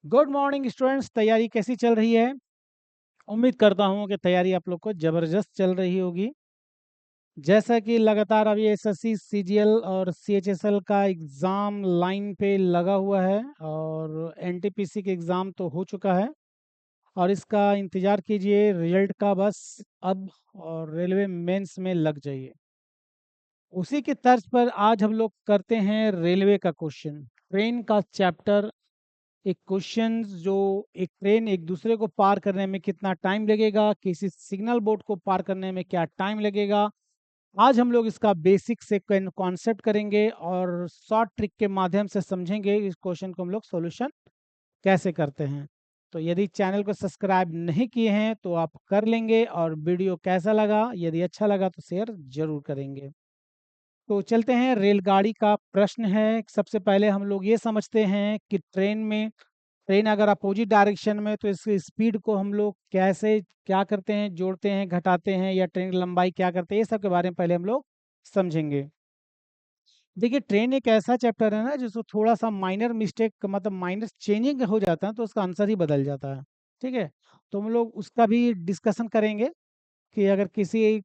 Good morning students. तैयारी कैसी चल रही है? उम्मीद करता हूँ कि तैयारी आप लोग को ज़बरदस्त चल रही होगी। जैसा कि लगातार अभी एसएससी सीजीएल और सीएचएसएल का एग्ज़ाम लाइन पे लगा हुआ है और एनटीपीसी के एग्ज़ाम तो हो चुका है और इसका इंतज़ार कीजिए रिजल्ट का बस अब। और रेलवे मेंस में लग जाइए। उसी की तर्ज पर आज हम लोग करते हैं रेलवे का क्वेश्चन, ट्रेन का चैप्टर। एक क्वेश्चन जो एक ट्रेन एक दूसरे को पार करने में कितना टाइम लगेगा, किसी सिग्नल बोर्ड को पार करने में क्या टाइम लगेगा, आज हम लोग इसका बेसिक से कॉन्सेप्ट करेंगे और शॉर्ट ट्रिक के माध्यम से समझेंगे इस क्वेश्चन को हम लोग सॉल्यूशन कैसे करते हैं। तो यदि चैनल को सब्सक्राइब नहीं किए हैं तो आप कर लेंगे और वीडियो कैसा लगा, यदि अच्छा लगा तो शेयर जरूर करेंगे। तो चलते हैं, रेलगाड़ी का प्रश्न है। सबसे पहले हम लोग ये समझते हैं कि ट्रेन अगर अपोजिट डायरेक्शन में तो इसकी स्पीड को हम लोग कैसे क्या करते हैं, जोड़ते हैं, घटाते हैं, या ट्रेन की लंबाई क्या करते हैं, ये सब के बारे में पहले हम लोग समझेंगे। देखिए, ट्रेन एक ऐसा चैप्टर है ना जिसको थोड़ा सा माइनर मिस्टेक मतलब माइनर चेंजिंग हो जाता है तो उसका आंसर ही बदल जाता है। ठीक है, तो हम लोग उसका भी डिस्कशन करेंगे कि अगर किसी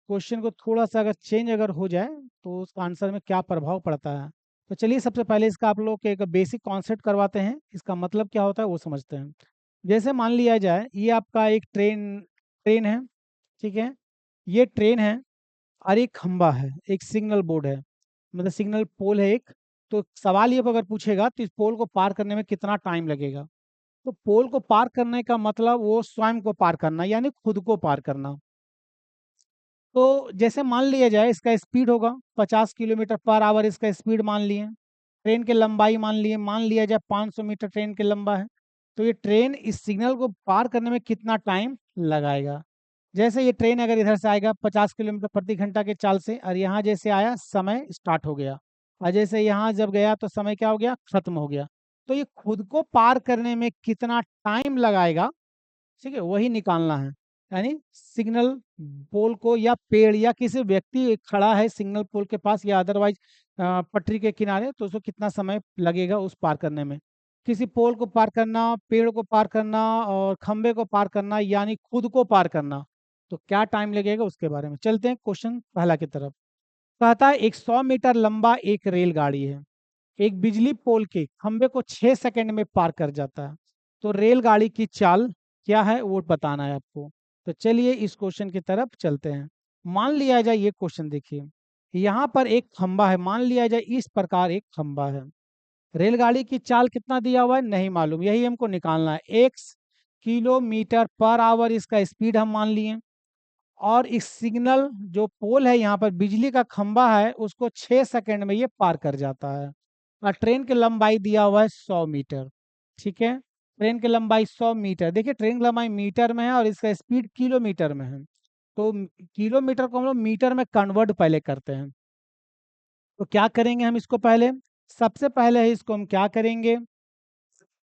क्वेश्चन को थोड़ा सा अगर चेंज अगर हो जाए तो उसका आंसर में क्या प्रभाव पड़ता है। तो चलिए, सबसे पहले इसका आप लोग के एक बेसिक कॉन्सेप्ट करवाते हैं, इसका मतलब क्या होता है वो समझते हैं। जैसे मान लिया जाए ये आपका एक ट्रेन ट्रेन है। ठीक है, ये ट्रेन है और एक खंबा है, एक सिग्नल बोर्ड है, मतलब सिग्नल पोल है एक। तो सवाल ये अगर पूछेगा तो इस पोल को पार करने में कितना टाइम लगेगा, तो पोल को पार करने का मतलब वो स्वयं को पार करना यानी खुद को पार करना। तो जैसे मान लिया जाए इसका स्पीड होगा 50 किलोमीटर पर आवर, इसका स्पीड मान लिए। ट्रेन की लंबाई मान लिया जाए 500 मीटर ट्रेन की लंबा है। तो ये ट्रेन इस सिग्नल को पार करने में कितना टाइम लगाएगा। जैसे ये ट्रेन अगर इधर से आएगा 50 किलोमीटर प्रति घंटा के चाल से, और यहाँ जैसे आया समय स्टार्ट हो गया, और जैसे यहाँ जब गया तो समय क्या हो गया, खत्म हो गया। तो ये खुद को पार करने में कितना टाइम लगाएगा, ठीक है, वही निकालना है। यानी सिग्नल पोल को या पेड़ या किसी व्यक्ति खड़ा है सिग्नल पोल के पास या अदरवाइज पटरी के किनारे, तो उसको कितना समय लगेगा उस पार करने में। किसी पोल को पार करना, पेड़ को पार करना और खंबे को पार करना यानी खुद को पार करना, तो क्या टाइम लगेगा उसके बारे में। चलते हैं क्वेश्चन पहला की तरफ। कहता है एक 100 मीटर लंबा एक रेलगाड़ी है, एक बिजली पोल के खंबे को 6 सेकंड में पार कर जाता है। तो रेलगाड़ी की चाल क्या है वो बताना है आपको। तो चलिए इस क्वेश्चन की तरफ चलते हैं। मान लिया जाए ये क्वेश्चन देखिए, यहाँ पर एक खंबा है, मान लिया जाए इस प्रकार एक खंबा है। रेलगाड़ी की चाल कितना दिया हुआ है नहीं मालूम, यही हमको निकालना है। x किलोमीटर पर आवर इसका स्पीड हम मान लिए, और इस सिग्नल जो पोल है यहाँ पर बिजली का खंबा है उसको 6 सेकंड में ये पार कर जाता है। और ट्रेन की लंबाई दिया हुआ है 100 मीटर। ठीक है, ट्रेन की लंबाई 100 मीटर, देखिए ट्रेन की लंबाई मीटर में है और इसका स्पीड किलोमीटर में है। तो किलोमीटर को हम लोग मीटर में कन्वर्ट पहले करते हैं। तो क्या करेंगे हम इसको पहले, सबसे पहले इसको हम क्या करेंगे,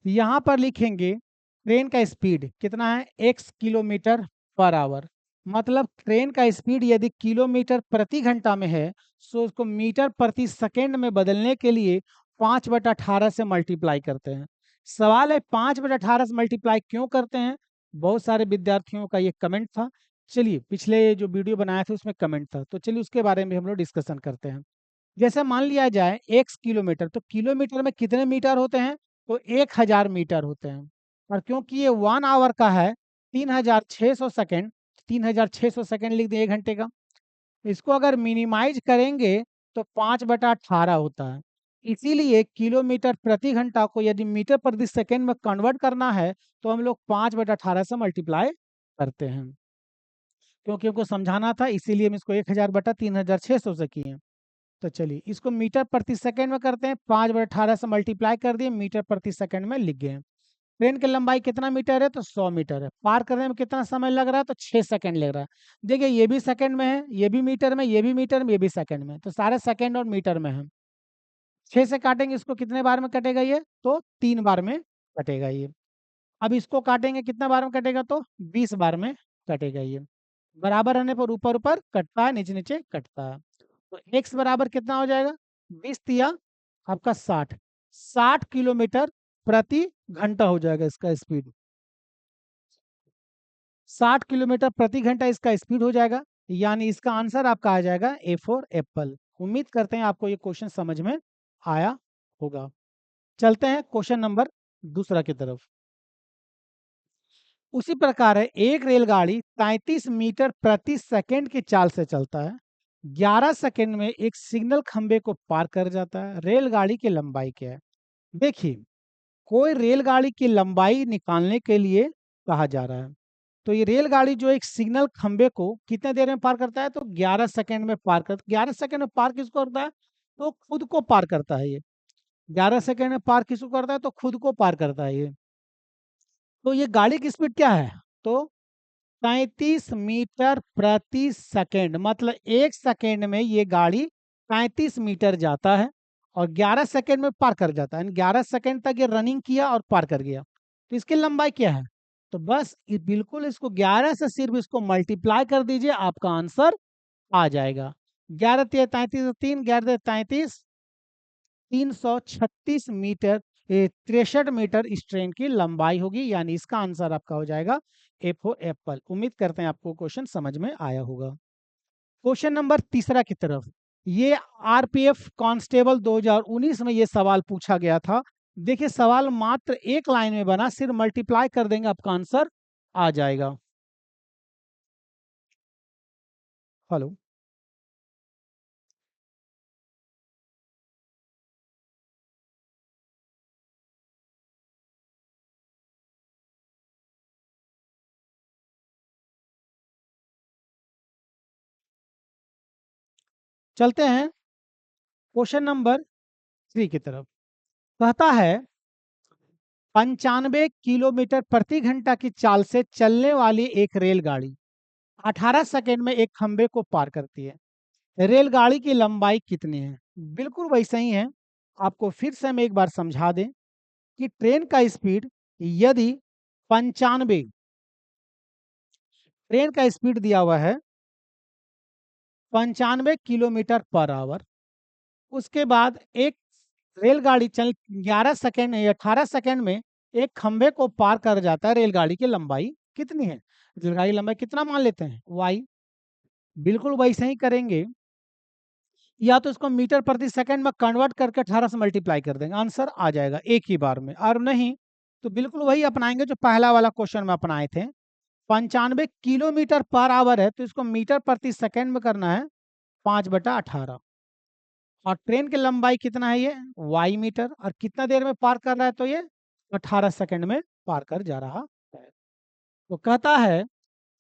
यहाँ पर लिखेंगे ट्रेन का स्पीड कितना है, x किलोमीटर पर आवर। मतलब ट्रेन का स्पीड यदि किलोमीटर प्रति घंटा में है तो उसको मीटर प्रति सेकंड में बदलने के लिए 5/18 से मल्टीप्लाई करते हैं। सवाल है 5/18 से मल्टीप्लाई क्यों करते हैं, बहुत सारे विद्यार्थियों का ये कमेंट था। चलिए, पिछले जो वीडियो बनाया था उसमें कमेंट था, तो चलिए उसके बारे में हम लोग डिस्कशन करते हैं। जैसे मान लिया जाए x किलोमीटर, तो किलोमीटर में कितने मीटर होते हैं, तो 1000 मीटर होते हैं। और क्योंकि ये 1 आवर का है, 3600 सेकेंड, 3600 सेकेंड लिख दिए 1 घंटे का। इसको अगर मिनिमाइज करेंगे तो 5/18 होता है। इसीलिए किलोमीटर प्रति घंटा को यदि मीटर प्रति सेकेंड में कन्वर्ट करना है तो हम लोग 5/18 से मल्टीप्लाई करते हैं। क्योंकि हमको समझाना था इसीलिए हम इसको 1000/3600 से किए। तो चलिए इसको मीटर प्रति सेकंड में करते हैं, 5/18 से मल्टीप्लाई कर दिए, मीटर प्रति सेकंड में लिख गए। ट्रेन की लंबाई कितना मीटर है, तो 100 मीटर है। पार करने में कितना समय लग रहा है, तो 6 सेकंड लग रहा है। देखिए ये भी सेकंड में है, ये भी मीटर में, ये भी मीटर में, ये भी सेकंड में, तो सारे सेकंड और मीटर में है। 6 से काटेंगे इसको, कितने बार में कटेगा ये, तो 3 बार में कटेगा ये। अब इसको काटेंगे कितना बार में कटेगा, तो 20 बार में कटेगा ये। बराबर रहने पर ऊपर ऊपर कटता है, नीचे नीचे कटता है। तो x बराबर कितना हो जाएगा, 20 तिया आपका 60, 60 किलोमीटर प्रति घंटा हो जाएगा इसका स्पीड। 60 किलोमीटर प्रति घंटा इसका स्पीड हो जाएगा, यानी इसका आंसर आपका आ जाएगा ए फॉर एप्पल। उम्मीद करते हैं आपको ये क्वेश्चन समझ में आया होगा। चलते हैं क्वेश्चन नंबर दूसरा की तरफ। उसी प्रकार है, एक रेलगाड़ी 33 मीटर प्रति सेकंड की चाल से चलता है, 11 सेकंड में एक सिग्नल खंबे को पार कर जाता है, रेलगाड़ी की लंबाई क्या है? देखिए, कोई रेलगाड़ी की लंबाई निकालने के लिए कहा जा रहा है, तो ये रेलगाड़ी जो एक सिग्नल खंबे को कितने देर में पार करता है, तो 11 सेकंड में पार कर 11 सेकंड में पार किसको करता है, तो खुद को पार करता है ये। 11 सेकंड में पार किसको करता है, तो खुद को पार करता है ये। तो ये गाड़ी की स्पीड क्या है, तो 35 मीटर प्रति सेकंड, मतलब 1 सेकंड में ये गाड़ी 35 मीटर जाता है और 11 सेकंड में पार कर जाता है, 11 सेकंड तक ये रनिंग किया और पार कर गया। तो इसकी लंबाई क्या है, तो बस बिल्कुल इसको 11 से सिर्फ इसको मल्टीप्लाई कर दीजिए, आपका आंसर आ जाएगा। 11 तिया 33, 3 11 33, 336 मीटर, 63 मीटर इस ट्रेन की लंबाई होगी, यानी इसका आंसर आपका हो जाएगा ए फॉर एप्पल। उम्मीद करते हैं आपको क्वेश्चन समझ में आया होगा। क्वेश्चन नंबर तीसरा की तरफ, ये आरपीएफ कांस्टेबल 2019 में ये सवाल पूछा गया था। देखिए, सवाल मात्र एक लाइन में बना, सिर्फ मल्टीप्लाई कर देंगे आपका आंसर आ जाएगा। हेलो, चलते हैं क्वेश्चन नंबर 3 की तरफ। कहता है, 95 किलोमीटर प्रति घंटा की चाल से चलने वाली एक रेलगाड़ी 18 सेकंड में एक खंबे को पार करती है, रेलगाड़ी की लंबाई कितनी है? बिल्कुल वैसे ही है, आपको फिर से हम एक बार समझा दें कि ट्रेन का स्पीड यदि 95, ट्रेन का स्पीड दिया हुआ है 95 किलोमीटर पर आवर, उसके बाद एक रेलगाड़ी चल 11 सेकंड या 18 सेकंड में एक खंबे को पार कर जाता है, रेलगाड़ी की लंबाई कितनी है? रेलगाड़ी की लंबाई कितना मान लेते हैं, वाई। बिल्कुल वैसे ही करेंगे, या तो इसको मीटर प्रति सेकंड में कन्वर्ट करके 18 से मल्टीप्लाई कर देंगे, आंसर आ जाएगा एक ही बार में। और नहीं तो बिल्कुल वही अपनाएंगे जो पहला वाला क्वेश्चन में अपनाए थे। 95 किलोमीटर पर आवर है, तो इसको मीटर प्रति सेकंड में करना है 5/18, और ट्रेन की लंबाई कितना है, ये वाई मीटर, और कितना देर में पार कर रहा है, तो ये 18 सेकंड में पार कर जा रहा है। तो कहता है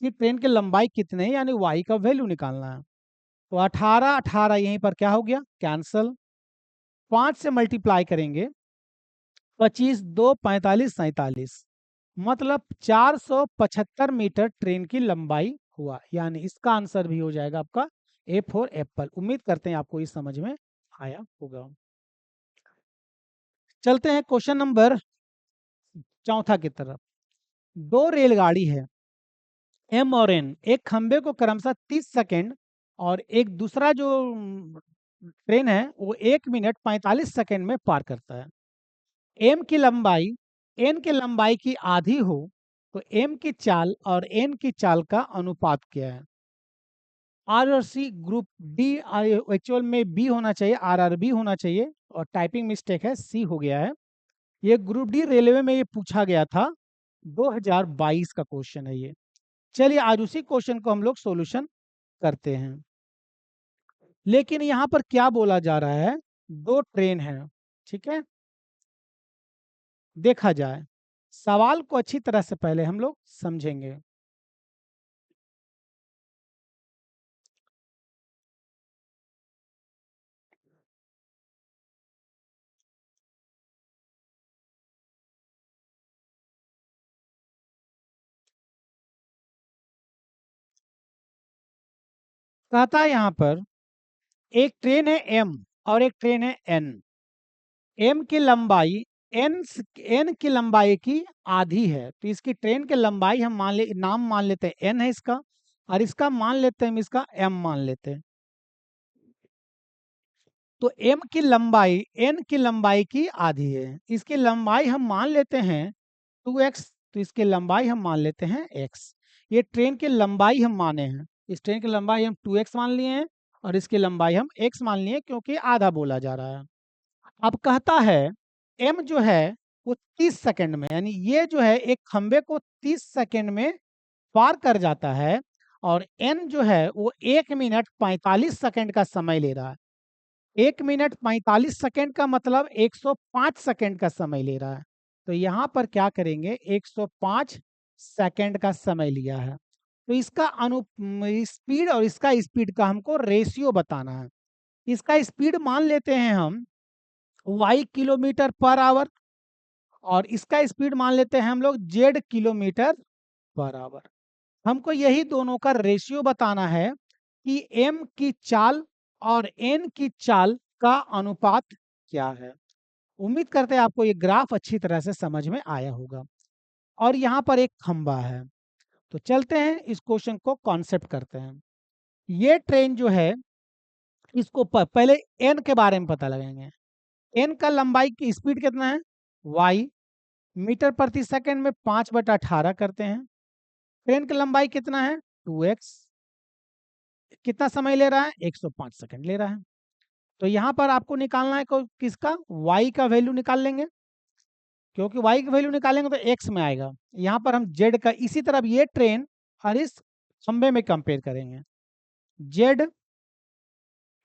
कि ट्रेन की लंबाई कितने, यानी वाई का वैल्यू निकालना है। तो 18 18 यहीं पर क्या हो गया, कैंसल। 5 से मल्टीप्लाई करेंगे, 25 2 45 47, मतलब 475 मीटर ट्रेन की लंबाई हुआ, यानी इसका आंसर भी हो जाएगा आपका ए फॉर एप्पल। उम्मीद करते हैं आपको ये समझ में आया होगा। चलते हैं क्वेश्चन नंबर चौथा की तरफ। दो रेलगाड़ी है एम और एन, एक खंबे को क्रमशः 30 सेकंड और एक दूसरा जो ट्रेन है वो 1 मिनट 45 सेकंड में पार करता है। एम की लंबाई एन की लंबाई की आधी हो तो एम की चाल और एन की चाल का अनुपात क्या है? आर और सी ग्रुप डी, एक्चुअल में बी होना चाहिए, आर आर बी होना चाहिए, और टाइपिंग मिस्टेक है, सी हो गया है। ये ग्रुप डी रेलवे में ये पूछा गया था, 2022 का क्वेश्चन है ये। चलिए आज उसी क्वेश्चन को हम लोग सॉल्यूशन करते हैं। लेकिन यहाँ पर क्या बोला जा रहा है, दो ट्रेन है, ठीक है। देखा जाए, सवाल को अच्छी तरह से पहले हम लोग समझेंगे। कहता है यहाँ पर, एक ट्रेन है एम और एक ट्रेन है एन। एम की लंबाई एन एन की लंबाई की आधी है, तो इसकी ट्रेन की लंबाई हम नाम मान लेते हैं एन है इसका, और इसका मान लेते हैं हम इसका एम मान लेते हैं। तो m की लंबाई n की लंबाई की आधी है। इसकी लंबाई हम मान लेते हैं 2x, तो इसकी लंबाई हम मान लेते हैं x। ये ट्रेन की लंबाई हम माने हैं, इस ट्रेन की लंबाई हम 2x मान लिए हैं और इसकी लंबाई हम x मान लिए क्योंकि आधा बोला जा रहा है। अब कहता है m जो है वो 30 सेकंड में, यानी ये जो है एक खंबे को 30 सेकंड में पार कर जाता है और n जो है वो 1 मिनट 45 सेकंड का समय ले रहा है। 1 मिनट 45 सेकंड का मतलब 105 सेकंड का समय ले रहा है। तो यहाँ पर क्या करेंगे, 105 सेकंड का समय लिया है, तो इसका स्पीड और इसका स्पीड का हमको रेशियो बताना है। इसका स्पीड मान लेते हैं हम y किलोमीटर पर आवर और इसका स्पीड मान लेते हैं हम लोग z किलोमीटर पर आवर। हमको यही दोनों का रेशियो बताना है कि m की चाल और n की चाल का अनुपात क्या है। उम्मीद करते हैं आपको ये ग्राफ अच्छी तरह से समझ में आया होगा। और यहाँ पर एक खंबा है, तो चलते हैं इस क्वेश्चन को कॉन्सेप्ट करते हैं। ये ट्रेन जो है इसको पहले n के बारे में पता लगाएंगे। n का लंबाई की स्पीड कितना है, y मीटर प्रति सेकंड में 5/18 करते हैं। ट्रेन की लंबाई कितना है 2x, कितना समय ले रहा है 105 सेकंड ले रहा है। तो यहाँ पर आपको निकालना है किसका, y का वैल्यू निकाल लेंगे, क्योंकि y की वैल्यू निकालेंगे तो x में आएगा। यहाँ पर हम z का, इसी तरह ये ट्रेन और इस खंबे में कंपेयर करेंगे। z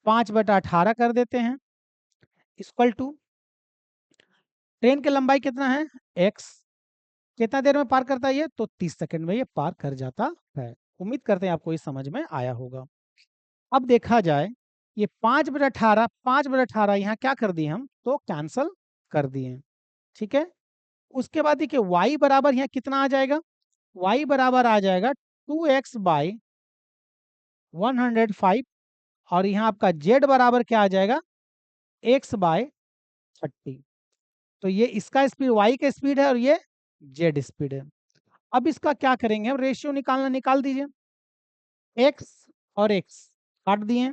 5/18 कर देते हैं इक्वल टू ट्रेन की लंबाई कितना है x, कितना देर में पार करता है ये, तो 30 सेकंड में ये पार कर जाता है। उम्मीद करते हैं आपको ये समझ में आया होगा। अब देखा जाए ये 5/18 यहाँ क्या कर दिए हम, तो कैंसल कर दिए, ठीक है। उसके बाद देखिए y बराबर यहाँ कितना आ जाएगा, y बराबर आ जाएगा 2x बाई 105 और यहाँ आपका z बराबर क्या आ जाएगा x बाय 30। तो ये इसका स्पीड y का स्पीड है और ये z स्पीड है। अब इसका क्या करेंगे हम, रेशियो निकालना, निकाल दीजिए। x और x काट दिए,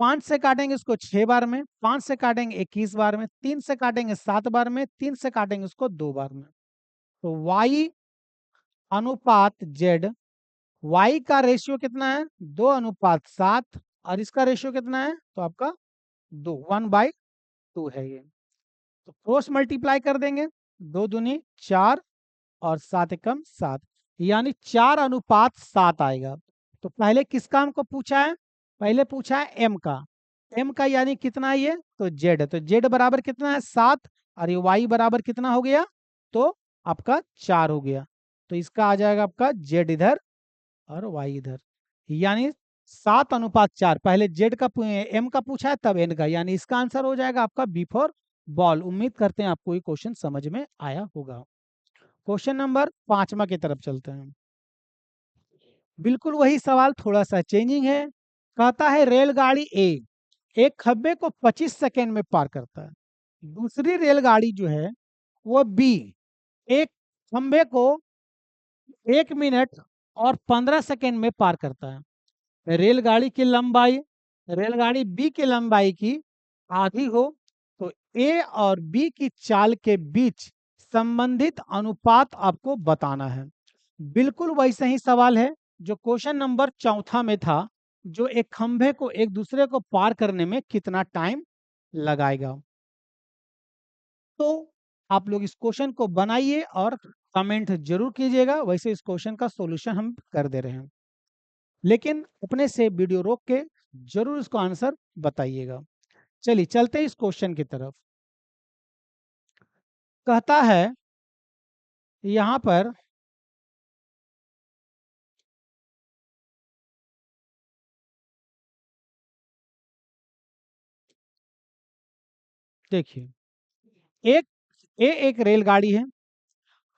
5 से काटेंगे इसको 6 बार में, 5 से काटेंगे 21 बार में, 3 से काटेंगे 7 बार में, 3 से काटेंगे उसको 2 बार में। तो y अनुपात z, y का रेशियो कितना है 2:7 और इसका रेशियो कितना है, तो आपका 1/2 है ये। तो क्रॉस मल्टीप्लाई कर देंगे, 2 दूनी 4 और 7 एकम 7, यानी 4:7 आएगा। तो पहले किसका हमको पूछा है, पहले पूछा है m का, m का यानी कितना है ये, तो z है, तो z बराबर कितना है 7 और ये y बराबर कितना हो गया, तो आपका 4 हो गया। तो इसका आ जाएगा आपका z इधर और y इधर, यानी 7:4। पहले z का m का पूछा है तब n का, यानी इसका आंसर हो जाएगा आपका बी फॉर बॉल। उम्मीद करते हैं आपको ये क्वेश्चन समझ में आया होगा। क्वेश्चन नंबर 5वां की तरफ चलते हैं। बिल्कुल वही सवाल, थोड़ा सा चेंजिंग है। कहता है रेलगाड़ी ए एक खंबे को 25 सेकंड में पार करता है, दूसरी रेलगाड़ी जो है वो बी एक खंबे को 1 मिनट और 15 सेकंड में पार करता है। रेलगाड़ी की लंबाई, रेलगाड़ी बी की लंबाई की आधी हो तो ए और बी की चाल के बीच संबंधित अनुपात आपको बताना है। बिल्कुल वैसे ही सवाल है जो क्वेश्चन नंबर 4 में था, जो एक खंभे को एक दूसरे को पार करने में कितना टाइम लगाएगा। तो आप लोग इस क्वेश्चन को बनाइए और कमेंट जरूर कीजिएगा। वैसे इस क्वेश्चन का सॉल्यूशन हम कर दे रहे हैं, लेकिन अपने से वीडियो रोक के जरूर इसको आंसर बताइएगा। चलिए चलते हैं इस क्वेश्चन की तरफ। कहता है यहाँ पर देखिए, एक रेलगाड़ी है,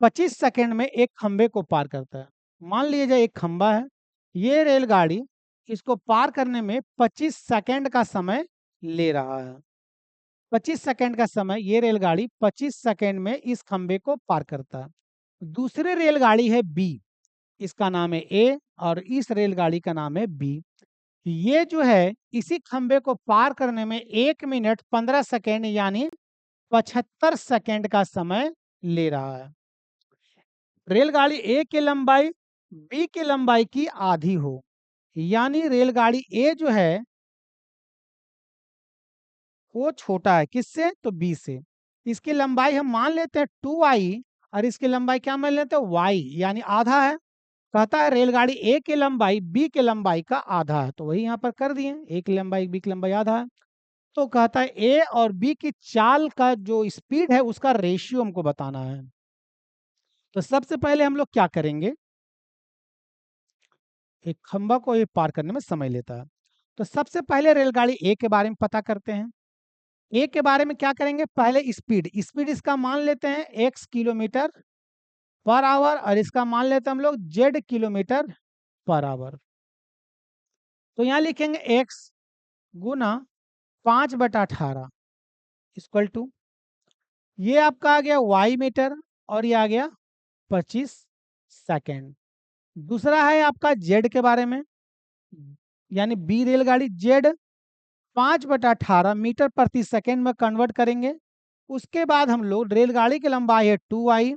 25 सेकंड में एक खंबे को पार करता है। मान लीजिए एक खंबा है, ये रेलगाड़ी इसको पार करने में 25 सेकंड का समय ले रहा है। 25 सेकंड का समय ये रेलगाड़ी 25 सेकंड में इस खंबे को पार करता है। दूसरी रेलगाड़ी है बी, इसका नाम है ए और इस रेलगाड़ी का नाम है बी। ये जो है इसी खंबे को पार करने में 1 मिनट 15 सेकेंड यानी 75 सेकेंड का समय ले रहा है। रेलगाड़ी ए की लंबाई बी की लंबाई की आधी हो, यानी रेलगाड़ी ए जो है वो छोटा है किससे, तो बी से। इसकी लंबाई हम मान लेते हैं 2i और इसकी लंबाई क्या मान लेते हैं y, यानी आधा है। कहता है रेलगाड़ी ए की लंबाई बी की लंबाई का आधा है, तो वही यहाँ पर कर दिए, ए की लंबाई बी की लंबाई आधा है। तो कहता है ए और बी की चाल का जो स्पीड है उसका रेशियो हमको बताना है। तो सबसे पहले हम लोग क्या करेंगे, एक खंबा को ये पार करने में समय लेता है, तो सबसे पहले रेलगाड़ी ए के बारे में पता करते हैं। ए के बारे में क्या करेंगे, पहले स्पीड, स्पीड इसका मान लेते हैं x किलोमीटर पर आवर और इसका मान लेते हैं हम लोग z किलोमीटर पर आवर। तो यहाँ लिखेंगे x गुना 5/18 इक्वल टू, ये आपका आ गया y मीटर और ये आ गया 25 सेकेंड। दूसरा है आपका z के बारे में, यानी बी रेलगाड़ी z 5/18 मीटर प्रति सेकेंड में कन्वर्ट करेंगे। उसके बाद हम लोग रेलगाड़ी की लंबाई है 2i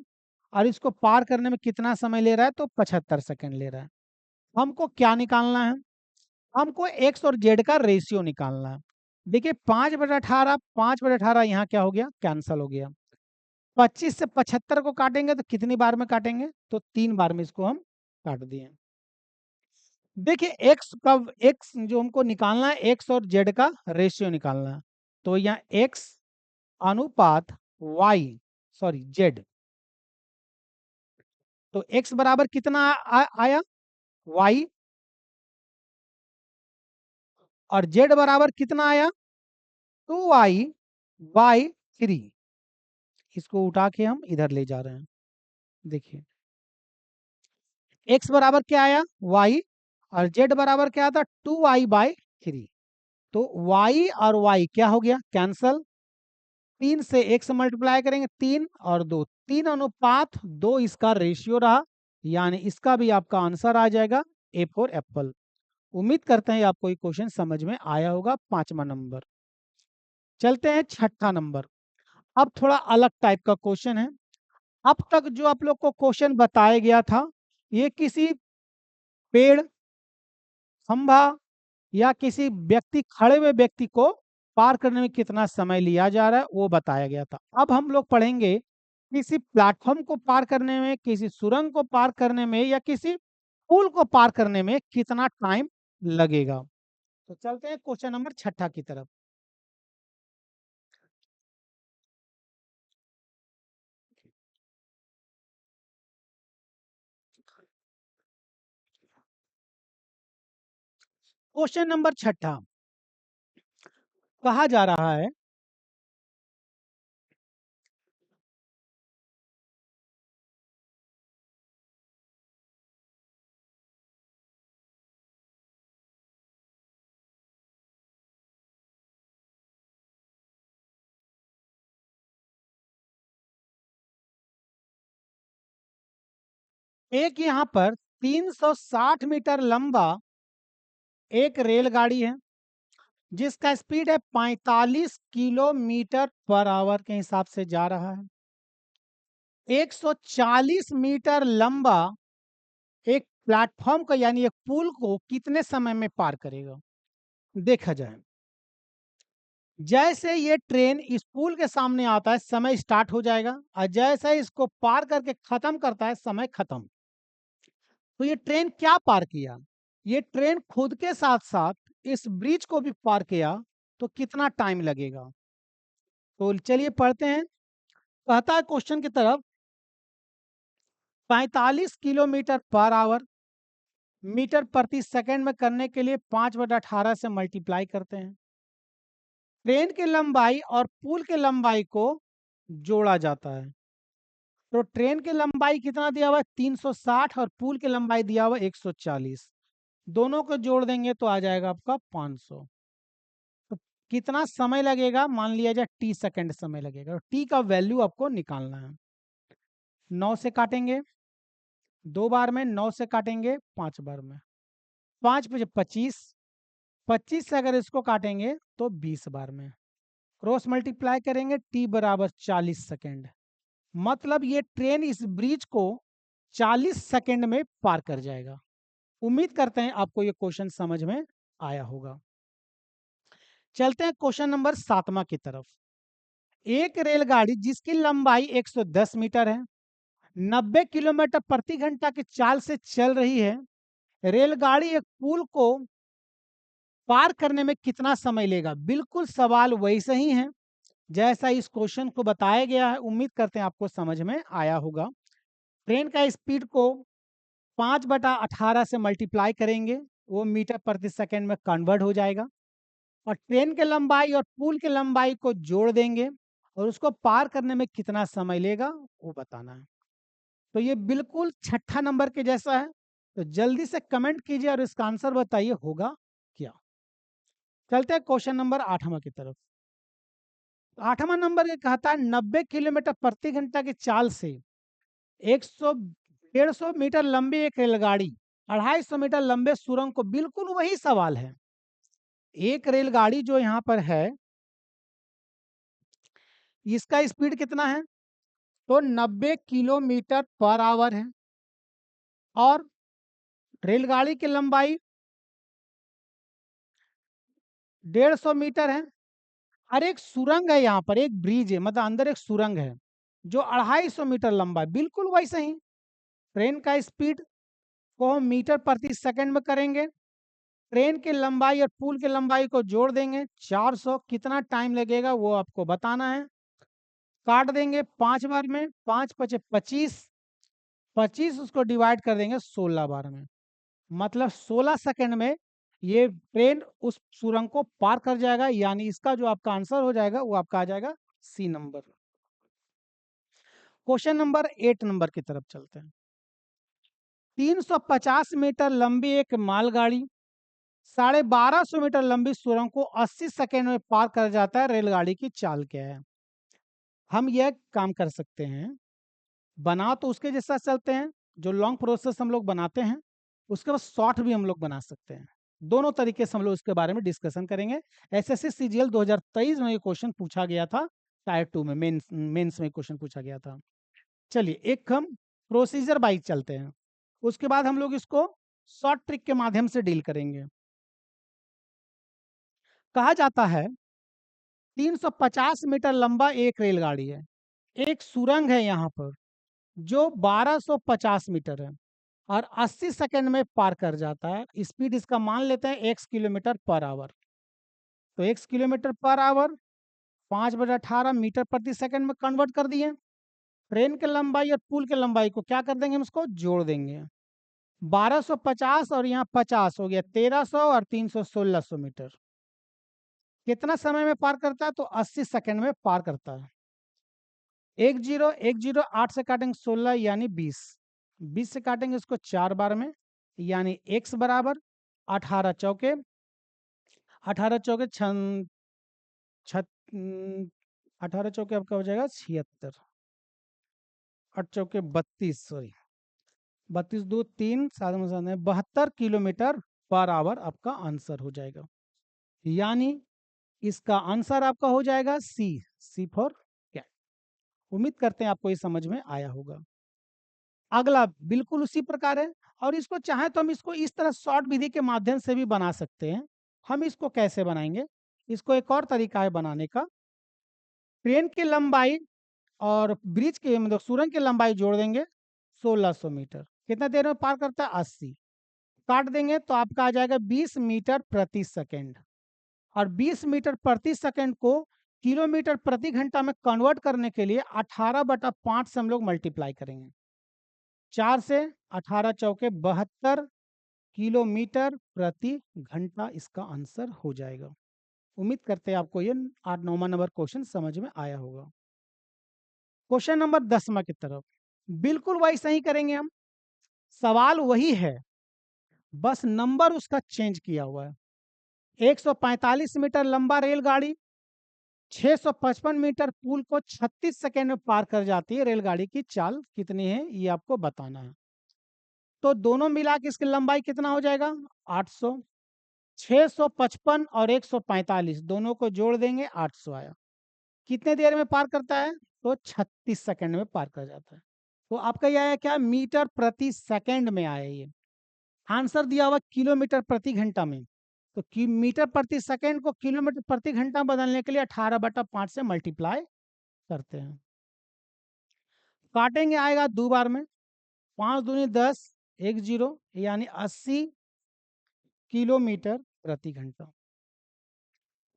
और इसको पार करने में कितना समय ले रहा है, तो 75 सेकेंड ले रहा है। हमको क्या निकालना है, हमको एक्स और जेड का रेशियो निकालना है। देखिए 5/18, 5/18 यहाँ क्या हो गया, कैंसल हो गया। 25 से 75 को काटेंगे तो कितनी बार में काटेंगे, तो 3 बार में इसको हम काट दिए। देखिए एक्स का, एक्स जो हमको निकालना है, एक्स और जेड का रेशियो निकालना है। तो यहाँ एक्स अनुपात वाई, सॉरी जेड, तो एक्स बराबर कितना आया वाई, और जेड बराबर कितना आया 2i/3। इसको उठा के हम इधर ले जा रहे हैं। देखिए एक्स बराबर क्या आया y और z बराबर क्या आता 2i/3। तो y और y क्या हो गया, कैंसल। 3 से x मल्टीप्लाई करेंगे 3 और 2, 3 अनुपात 2 इसका रेशियो रहा, यानी इसका भी आपका आंसर आ जाएगा ए फॉर एप्पल। उम्मीद करते हैं आपको ये क्वेश्चन समझ में आया होगा। 5वां नंबर, चलते हैं 6ठा नंबर। अब थोड़ा अलग टाइप का क्वेश्चन है। अब तक जो आप लोग को क्वेश्चन बताया गया था, ये किसी पेड़, खंभा या किसी व्यक्ति, खड़े हुए व्यक्ति को पार करने में कितना समय लिया जा रहा है वो बताया गया था। अब हम लोग पढ़ेंगे किसी प्लेटफॉर्म को पार करने में, किसी सुरंग को पार करने में या किसी पुल को पार करने में कितना टाइम लगेगा। तो चलते हैं क्वेश्चन नंबर 6ठा की तरफ। क्वेश्चन नंबर 6ठा, कहा जा रहा है एक यहाँ पर 360 मीटर लंबा एक रेलगाड़ी है जिसका स्पीड है 45 किलोमीटर पर आवर के हिसाब से जा रहा है। 140 मीटर लंबा एक प्लेटफॉर्म को, यानी एक पुल को कितने समय में पार करेगा। देखा जाए, जैसे ये ट्रेन इस पुल के सामने आता है समय स्टार्ट हो जाएगा और जैसे इसको पार करके खत्म करता है समय खत्म। तो ये ट्रेन क्या पार किया, ये ट्रेन खुद के साथ साथ इस ब्रिज को भी पार किया, तो कितना टाइम लगेगा। तो चलिए पढ़ते हैं। कहता है क्वेश्चन की तरफ 45 किलोमीटर पर आवर मीटर प्रति सेकंड में करने के लिए 5/18 से मल्टीप्लाई करते हैं। ट्रेन की लंबाई और पुल की लंबाई को जोड़ा जाता है। तो ट्रेन की लंबाई कितना दिया हुआ है 360 और पुल की लंबाई दिया हुआ है 140। दोनों को जोड़ देंगे तो आ जाएगा आपका 500। तो कितना समय लगेगा, मान लिया जाए t सेकंड समय लगेगा। t का वैल्यू आपको निकालना है। 9 से काटेंगे 2 बार में, 9 से काटेंगे 5 बार में, 5×5 = 25 25 से अगर इसको काटेंगे तो 20 बार में, क्रॉस मल्टीप्लाई करेंगे t बराबर 40 सेकेंड, मतलब ये ट्रेन इस ब्रिज को 40 सेकेंड में पार कर जाएगा। उम्मीद करते हैं आपको ये क्वेश्चन समझ में आया होगा। चलते हैं क्वेश्चन नंबर 7वां की तरफ। एक रेलगाड़ी जिसकी लंबाई 110 मीटर है, 90 किलोमीटर प्रति घंटा की चाल से चल रही है। रेलगाड़ी एक पुल को पार करने में कितना समय लेगा? बिल्कुल सवाल वैसे ही है जैसा इस क्वेश्चन को बताया गया है। उम्मीद करते हैं आपको समझ में आया होगा। ट्रेन का स्पीड को 5/18 से मल्टीप्लाई करेंगे, वो मीटर प्रति सेकंड में कन्वर्ट हो जाएगा, और ट्रेन के लंबाई और पुल की लंबाई को जोड़ देंगे और उसको पार करने में कितना समय लेगा वो बताना है। तो ये बिल्कुल छठा नंबर के जैसा है, तो जल्दी से कमेंट कीजिए और इसका आंसर बताइए होगा क्या। चलते हैं क्वेश्चन नंबर 8वां की तरफ। 8वां नंबर ये कहता है 90 किलोमीटर प्रति घंटा की चाल से 150 मीटर लंबी एक रेलगाड़ी 250 मीटर लंबे सुरंग को, बिल्कुल वही सवाल है। एक रेलगाड़ी जो यहाँ पर है इसका स्पीड कितना है? तो 90 किलोमीटर पर आवर है, और रेलगाड़ी की लंबाई 150 मीटर है, और एक सुरंग है, यहाँ पर एक ब्रिज है, मतलब अंदर एक सुरंग है जो 250 मीटर लंबा है। बिल्कुल वैसे ही ट्रेन का स्पीड को हम मीटर प्रति सेकंड में करेंगे, ट्रेन की लंबाई और पुल की लंबाई को जोड़ देंगे 400, कितना टाइम लगेगा वो आपको बताना है। काट देंगे 5 बार में, 5 पचे 25, 25 उसको डिवाइड कर देंगे 16 बार में, मतलब 16 सेकंड में ये ट्रेन उस सुरंग को पार कर जाएगा। यानी इसका जो आपका आंसर हो जाएगा वो आपका आ जाएगा C number. Question number 8 number की तरफ चलते हैं। 350 मीटर लंबी एक मालगाड़ी 1250 मीटर लंबी सुरंग को 80 सेकंड में पार कर जाता है। रेलगाड़ी की चाल क्या है? हम यह काम कर सकते हैं, बना तो उसके जैसा चलते हैं, जो लॉन्ग प्रोसेस हम लोग बनाते हैं उसके बाद शॉर्ट भी हम लोग बना सकते हैं। दोनों तरीके से हम लोग इसके बारे में डिस्कशन करेंगे। एसएससी सीजीएल 2023 में ये क्वेश्चन पूछा गया था, टायर 2 में मेंस में क्वेश्चन पूछा गया था। चलिए एक हम प्रोसीजर वाइज चलते हैं, उसके बाद हम लोग इसको शॉर्ट ट्रिक के माध्यम से डील करेंगे। कहा जाता है 350 मीटर लंबा एक रेलगाड़ी है, एक सुरंग है यहाँ पर जो 1250 मीटर है और 80 सेकंड में पार कर जाता है। स्पीड इसका मान लेते हैं x किलोमीटर पर आवर। तो x kilometre per hour 5/18 metre प्रति सेकंड में कन्वर्ट कर दिए। ट्रेन की लंबाई और पुल की लंबाई को क्या कर देंगे, हम इसको जोड़ देंगे। 1250 और यहाँ 50 हो गया 1300 और 300 1600 मीटर। कितना समय में पार करता है? तो 80 सेकंड में पार करता है। 10 8 से काटेंगे 16 यानी 20, 20 से काटेंगे इसको 4 बार में, यानी x बराबर 18 चौके 18 चौके 18 चौके आपका हो जाएगा 76, 8 चौके 32, सॉरी 32 2 3 7 72 किलोमीटर पर आवर आपका आंसर हो जाएगा। यानी इसका आंसर आपका हो जाएगा सी फॉर कैट। उम्मीद करते हैं आपको ये समझ में आया होगा। अगला बिल्कुल उसी प्रकार है, और इसको चाहे तो हम इसको इस तरह शॉर्ट विधि के माध्यम से भी बना सकते हैं। हम इसको कैसे बनाएंगे? इसको एक और तरीका है बनाने का। ट्रेन की लंबाई और ब्रिज के मतलब सुरंग की लंबाई जोड़ देंगे 1600 मीटर, कितना देर में पार करता है? 80। काट देंगे तो आपका आ जाएगा 20 मीटर प्रति सेकंड, और 20 मीटर प्रति सेकंड को किलोमीटर प्रति घंटा में कन्वर्ट करने के लिए 18/5 से हम लोग मल्टीप्लाई करेंगे। 4 से 18 चौके 72 किलोमीटर प्रति घंटा इसका आंसर हो जाएगा। उम्मीद करते हैं आपको ये 8-9वां नंबर क्वेश्चन समझ में आया होगा। क्वेश्चन नंबर 10वां की तरफ बिल्कुल वही सही करेंगे हम, सवाल वही है, बस नंबर उसका चेंज किया हुआ है। 145 मीटर लंबा रेलगाड़ी 655 मीटर पुल को 36 सेकेंड में पार कर जाती है। रेलगाड़ी की चाल कितनी है ये आपको बताना है। तो दोनों मिला के इसकी लंबाई कितना हो जाएगा? 800, 655 और 145 दोनों को जोड़ देंगे 800 आया। कितने देर में पार करता है? तो 36 सेकंड में पार कर जाता है। तो आपका ये आया क्या? मीटर प्रति सेकंड में आया ये। आंसर दिया हुआ किलोमीटर प्रति घंटा में। तो मीटर प्रति सेकंड को किलोमीटर प्रति घंटा बदलने के लिए 18/5 से मल्टीप्लाई करते हैं। काटेंगे आएगा 2 बार में, 5 दूनी 10, 1 0 यानी 80 किलोमीटर प्रति घंटा।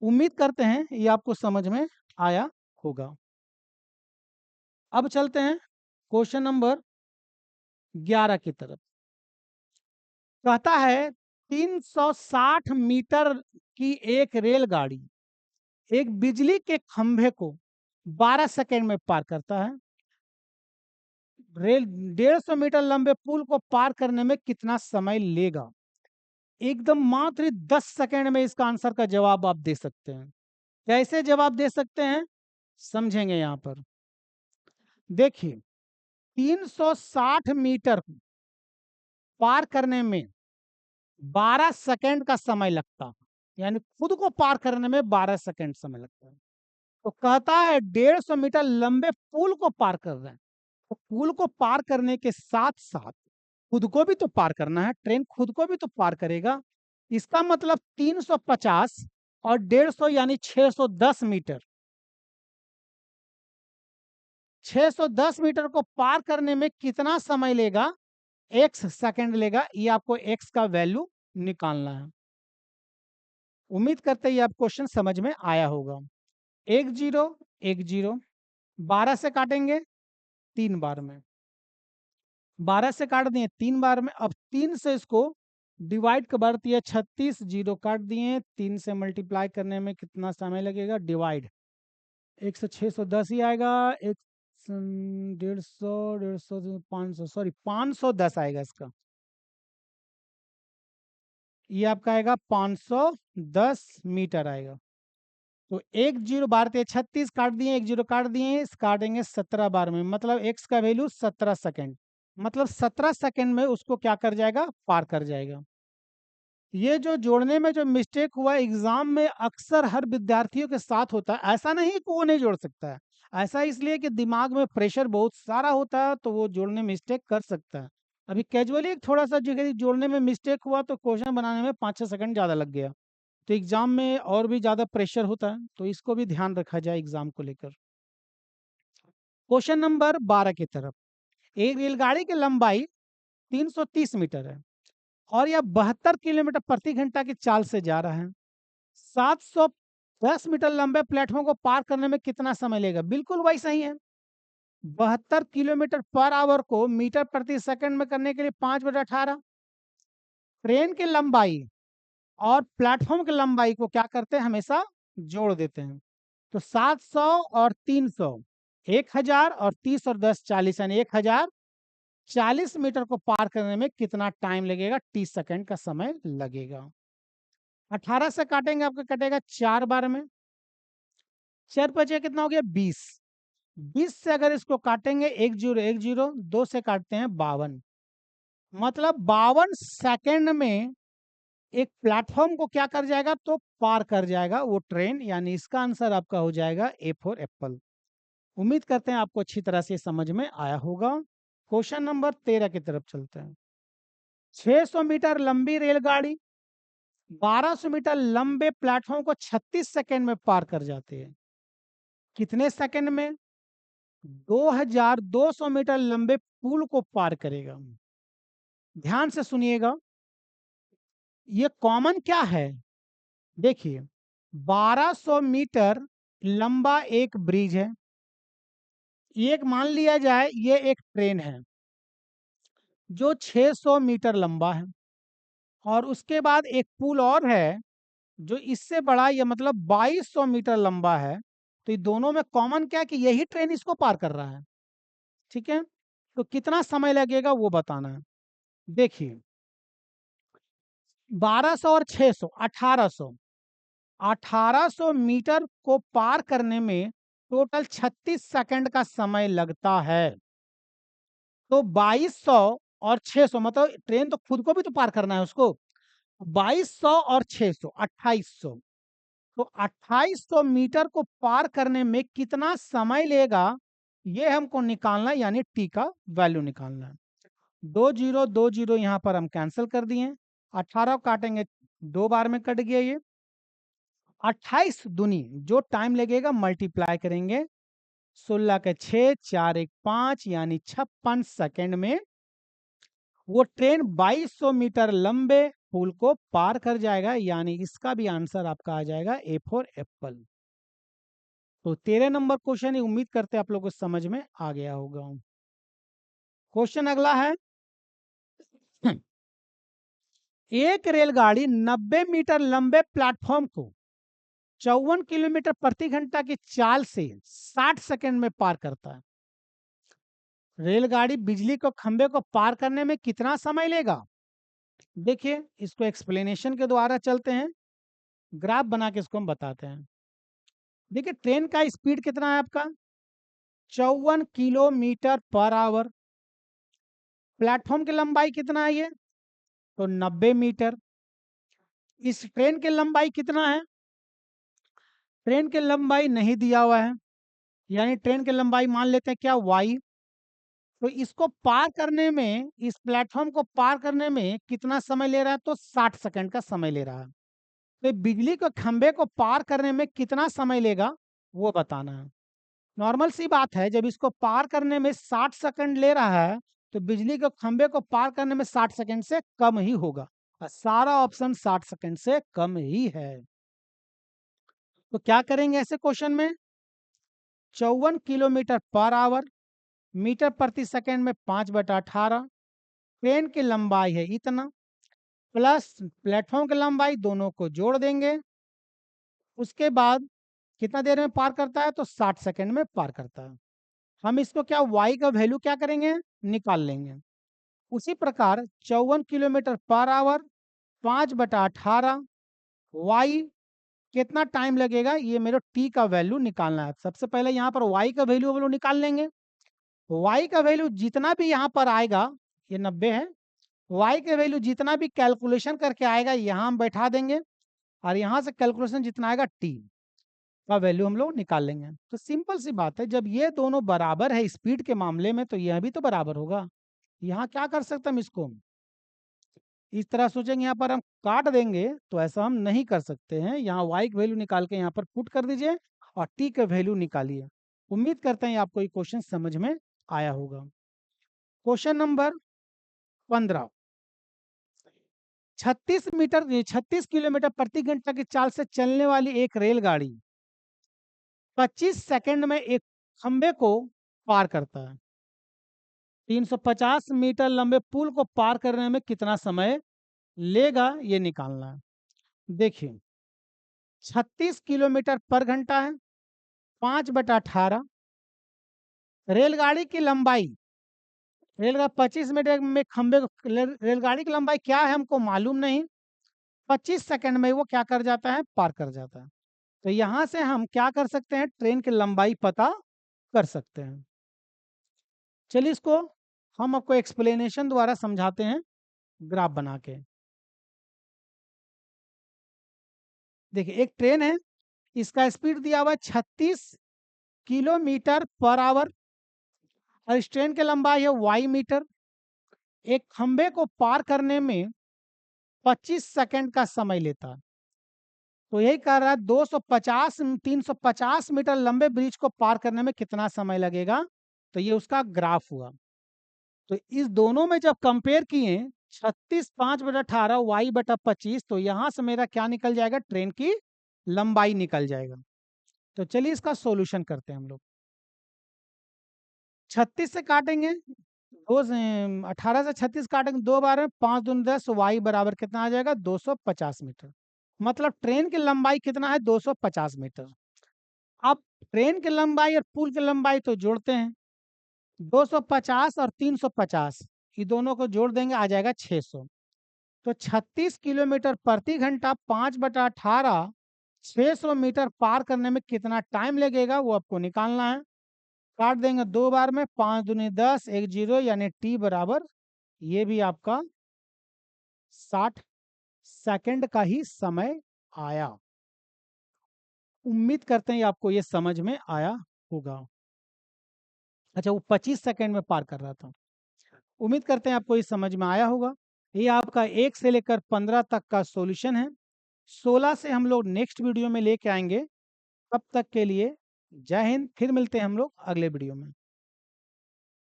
उम्मीद करते हैं ये आपको समझ में आया होगा। अब चलते हैं क्वेश्चन नंबर 11 की तरफ। कहता है 360 मीटर की एक रेलगाड़ी एक बिजली के खंभे को 12 सेकंड में पार करता है। रेल 150 मीटर लंबे पुल को पार करने में कितना समय लेगा? एकदम मात्र 10 सेकंड में इसका आंसर का जवाब आप दे सकते हैं। कैसे जवाब दे सकते हैं समझेंगे यहां पर। देखिए 360 मीटर पार करने में 12 सेकंड का समय लगता है, यानी खुद को पार करने में 12 सेकंड समय लगता है। तो कहता है 150 मीटर लंबे पुल को पार कर रहे हैं, तो पुल को पार करने के साथ साथ खुद को भी तो पार करना है, ट्रेन खुद को भी तो पार करेगा। इसका मतलब 350 और 150 यानी 610 मीटर। 610 मीटर को पार करने में कितना समय लेगा? x सेकंड लेगा। ये आपको x का वैल्यू निकालना है। उम्मीद करते हैं ये आप क्वेश्चन समझ में आया होगा। 1 0 1 0 12 से काटेंगे 3 बार में, 12 से काट दिए 3 बार में। अब 3 से इसको डिवाइड कर दिया, 36 0 काट दिए, 3 से मल्टीप्लाई करने में कितना समय लगेगा? डिवाइड 1 से 610 ही आएगा। 1 150 150 500 सॉरी 510 आएगा इसका। ये आपका आएगा 510 मीटर आएगा। तो 1 0 12 36 काट दिए, 1 0 काट दिए, इस काटेंगे 17 बार में, मतलब x का वैल्यू 17 सेकंड, मतलब 17 सेकंड में उसको क्या कर जाएगा? पार कर जाएगा। ये जो जोड़ने में जो मिस्टेक हुआ एग्जाम में अक्सर हर विद्यार्थियों के साथ होता है। ऐसा नहीं कि वो नहीं जोड़ सकता है, ऐसा इसलिए कि दिमाग में प्रेशर बहुत सारा होता है, तो वो जोड़ने में मिस्टेक कर सकता है। अभी कैजुअली थोड़ा सा जगह जोड़ने में मिस्टेक हुआ तो क्वेश्चन बनाने में 5-6 सेकंड ज़्यादा लग गया। तो एग्जाम में और भी ज़्यादा प्रेशर होता है, तो इसको भी ध्यान रखा जाए एग्जाम को लेकर। क्वेश्चन नंबर 12 की तरफ। एक रेलगाड़ी की लंबाई 330 मीटर है और यह 72 किलोमीटर प्रति घंटा की चाल से जा रहा है। 710 मीटर लंबे प्लेटफॉर्म को पार करने में कितना समय लेगा? बिल्कुल वही सही है। 72 किलोमीटर पर आवर को मीटर प्रति सेकंड में करने के लिए 5/18। ट्रेन की लंबाई और प्लेटफॉर्म की लंबाई को क्या करते हैं? हमेशा जोड़ देते हैं। तो 700 और 300 1000 और 30 और 10 40 यानी 1040 मीटर को पार करने में कितना टाइम लगेगा? 30 सेकंड का समय लगेगा। 18 से काटेंगे आपका कटेगा 4 बार में, 4 बचे कितना हो गया? 20। 20 से अगर इसको काटेंगे 1 0 1 0 2 से काटते हैं 52, मतलब 52 सेकंड में एक प्लेटफॉर्म को क्या कर जाएगा? तो पार कर जाएगा वो ट्रेन, यानी इसका आंसर आपका हो जाएगा ए फॉर एप्पल। उम्मीद करते हैं आपको अच्छी तरह से समझ में आया होगा। क्वेश्चन नंबर 13 की तरफ चलते हैं। 600 मीटर लंबी रेलगाड़ी 1200 मीटर लंबे प्लेटफॉर्म को 36 सेकंड में पार कर जाती है। कितने सेकंड में? 2200 मीटर लंबे पुल को पार करेगा। ध्यान से सुनिएगा, ये कॉमन क्या है? देखिए 1200 मीटर लंबा एक ब्रिज है, एक मान लिया जाए ये एक ट्रेन है जो 600 मीटर लंबा है, और उसके बाद एक पुल और है जो इससे बड़ा, ये मतलब 2200 मीटर लंबा है। तो ये दोनों में कॉमन क्या है कि यही ट्रेन इसको पार कर रहा है। ठीक है, तो कितना समय लगेगा वो बताना है। देखिए 1200 और 600 1800, 1800 मीटर को पार करने में टोटल 36 सेकंड का समय लगता है। तो 2200 और 600 मतलब ट्रेन तो खुद को भी तो पार करना है उसको, 2200 और 600 2800। तो 2800 मीटर को पार करने में कितना समय लेगा, ये हमको निकालना है, यानी टी का वैल्यू निकालना है। 2020 यहाँ पर हम कैंसिल कर दिए, 18 काटेंगे, 2 बार में कट गया ये। 28 दूनी जो टाइम लगेगा मल्टीप्लाई करेंगे, 16 के 6 4 1 5 यानी 56 सेकंड में वो ट्रेन 2200 मीटर लंबे पुल को पार कर जाएगा, यानी इसका भी आंसर आपका आ जाएगा ए फॉर एप्पल। तो 13 नंबर क्वेश्चन, उम्मीद करते हैं आप लोगों को समझ में आ गया होगा। क्वेश्चन अगला है, एक रेलगाड़ी 90 मीटर लंबे प्लेटफॉर्म को 54 किलोमीटर प्रति घंटा की चाल से 60 सेकंड में पार करता है। रेलगाड़ी बिजली को खंबे को पार करने में कितना समय लेगा? देखिए, इसको एक्सप्लेनेशन के द्वारा चलते हैं, ग्राफ बना के इसको हम बताते हैं। देखिए, ट्रेन का स्पीड कितना है आपका? 54 किलोमीटर पर आवर। प्लेटफॉर्म की लंबाई कितना है ये? तो 90 मीटर। इस ट्रेन की लंबाई कितना है? ट्रेन की लंबाई नहीं दिया हुआ है, यानी ट्रेन की लंबाई मान लेते हैं क्या, वाई। तो इसको पार करने में, इस प्लेटफॉर्म को पार करने में कितना समय ले रहा है? तो 60 सेकंड का समय ले रहा है। तो बिजली के खंबे को पार करने में कितना समय लेगा, वो बताना है। नॉर्मल सी बात है, जब इसको पार करने में 60 सेकंड ले रहा है, तो बिजली के खंबे को पार करने में 60 सेकंड से कम ही होगा, और सारा ऑप्शन 60 सेकंड से कम ही है। तो क्या करेंगे ऐसे क्वेश्चन में? 54 किलोमीटर पर आवर, मीटर प्रति सेकंड में 5/18, ट्रेन की लंबाई है इतना, प्लस प्लेटफॉर्म की लंबाई, दोनों को जोड़ देंगे। उसके बाद कितना देर में पार करता है? तो 60 सेकंड में पार करता है। हम इसको क्या, y का वैल्यू क्या करेंगे, निकाल लेंगे। उसी प्रकार 54 किलोमीटर पर आवर 5/18, y कितना टाइम लगेगा, ये मेरे t का वैल्यू निकालना है। सबसे पहले यहाँ पर y का वैल्यू हम लोग निकाल लेंगे। y का वैल्यू जितना भी यहाँ पर आएगा, ये 90 है, y के वैल्यू जितना भी कैलकुलेशन करके आएगा यहाँ हम बैठा देंगे, और यहाँ से कैलकुलेशन जितना आएगा t का वैल्यू हम लोग निकाल लेंगे। तो सिंपल सी बात है, जब ये दोनों बराबर है स्पीड के मामले में, तो यह भी तो बराबर होगा। यहाँ क्या कर सकते हम, इसको इस तरह सोचेंगे, यहाँ पर हम काट देंगे, तो ऐसा हम नहीं कर सकते हैं। यहाँ y की वैल्यू निकाल के यहाँ पर पुट कर दीजिए और t का वैल्यू निकालिए। उम्मीद करते हैं आपको ये क्वेश्चन समझ में आया होगा। क्वेश्चन नंबर 15, 36 किलोमीटर प्रति घंटा की चाल से चलने वाली एक रेलगाड़ी 25 सेकंड में एक खंबे को पार करता है। 350 मीटर लंबे पुल को पार करने में कितना समय लेगा, ये निकालना है। देखिए, 36 किलोमीटर पर घंटा है, 5/18, रेलगाड़ी की लंबाई, रेलगाड़ी 25 मीटर में खंबे को, रेलगाड़ी की लंबाई क्या है हमको मालूम नहीं, 25 सेकंड में वो क्या कर जाता है, पार कर जाता है। तो यहाँ से हम क्या कर सकते हैं, ट्रेन की लंबाई पता कर सकते हैं। चलिए, इसको हम आपको एक्सप्लेनेशन द्वारा समझाते हैं, ग्राफ बना के। देखिए, एक ट्रेन है, इसका स्पीड दिया हुआ है 36 किलोमीटर पर आवर, और इस ट्रेन की लंबाई है y मीटर। एक खंबे को पार करने में 25 सेकंड का समय लेता है। तो यही कह रहा है 250 350 मीटर लंबे ब्रिज को पार करने में कितना समय लगेगा, तो ये उसका ग्राफ हुआ। तो इस दोनों में जब कंपेयर किए, 36 5/18 y/25, तो यहाँ से मेरा क्या निकल जाएगा, ट्रेन की लंबाई निकल जाएगा। तो चलिए इसका सॉल्यूशन करते हैं हम लोग। 36 से काटेंगे, 18 से 36 काटेंगे, 2 बार में 5 दूनी 10, y बराबर कितना आ जाएगा, 250 मीटर। मतलब ट्रेन की लंबाई कितना है, 250 मीटर। अब ट्रेन की लंबाई और पुल की लंबाई तो जोड़ते हैं, 250 और 350, ये दोनों को जोड़ देंगे, आ जाएगा 600। तो 36 किलोमीटर प्रति घंटा 5/18, 600 मीटर पार करने में कितना टाइम लगेगा, वो आपको निकालना है। काट देंगे 2 बार में, 5 दूनी 10, 1 0, यानी t बराबर, ये भी आपका 60 सेकंड का ही समय आया। उम्मीद करते हैं आपको ये समझ में आया होगा। अच्छा, वो 25 सेकंड में पार कर रहा था। उम्मीद करते हैं आपको ये समझ में आया होगा। ये आपका 1 से लेकर 15 तक का सॉल्यूशन है। 16 से हम लोग नेक्स्ट वीडियो में लेके आएंगे। तब तक के लिए जय हिंद। फिर मिलते हैं हम लोग अगले वीडियो में।